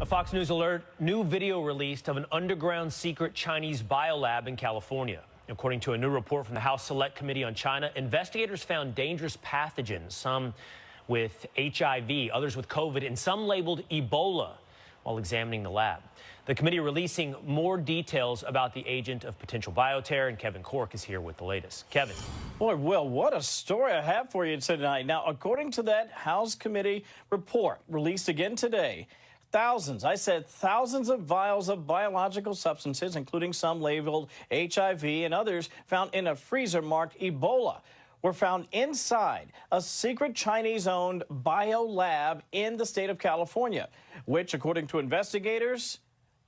A Fox News alert, new video released of an underground secret Chinese biolab in California. According to a new report from the House Select Committee on China, investigators found dangerous pathogens, some with HIV, others with COVID, and some labeled Ebola while examining the lab. The committee releasing more details about the agent of potential bioterror, and Kevin Cork is here with the latest. Kevin. Boy, Will, what a story I have for you tonight. Now, according to that House committee report released again today, thousands of vials of biological substances, including some labeled HIV and others found in a freezer marked Ebola, were found inside a secret Chinese-owned biolab in the state of California, which, according to investigators,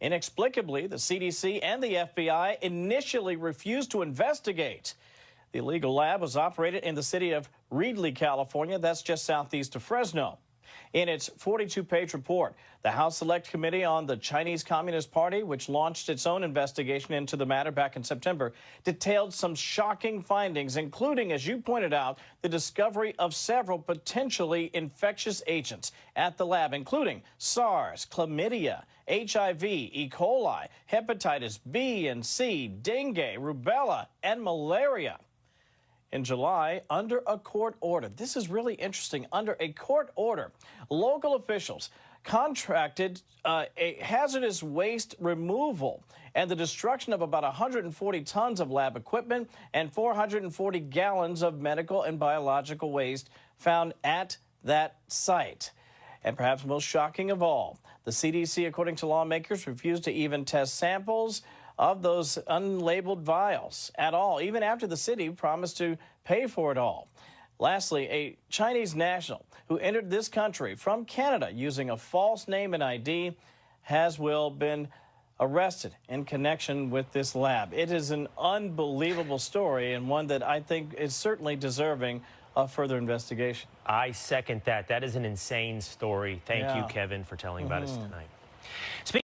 inexplicably, the CDC and the FBI initially refused to investigate. The illegal lab was operated in the city of Reedley, California. That's just southeast of Fresno. In its 42-page report, the House Select Committee on the Chinese Communist Party, which launched its own investigation into the matter back in September, detailed some shocking findings, including, as you pointed out, the discovery of several potentially infectious agents at the lab, including SARS, chlamydia, HIV, E. coli, hepatitis B and C, dengue, rubella, and malaria. In July, under a court order, this is really interesting, under a court order, local officials contracted a hazardous waste removal and the destruction of about 140 tons of lab equipment and 440 gallons of medical and biological waste found at that site. And perhaps most shocking of all, the CDC, according to lawmakers, refused to even test samples of those unlabeled vials at all, even after the city promised to pay for it all. Lastly, a Chinese national who entered this country from Canada using a false name and ID has, Will, been arrested in connection with this lab. It is an unbelievable story and one that I think is certainly deserving of further investigation. I second that. That is an insane story. Thank you, Kevin, for telling about us tonight.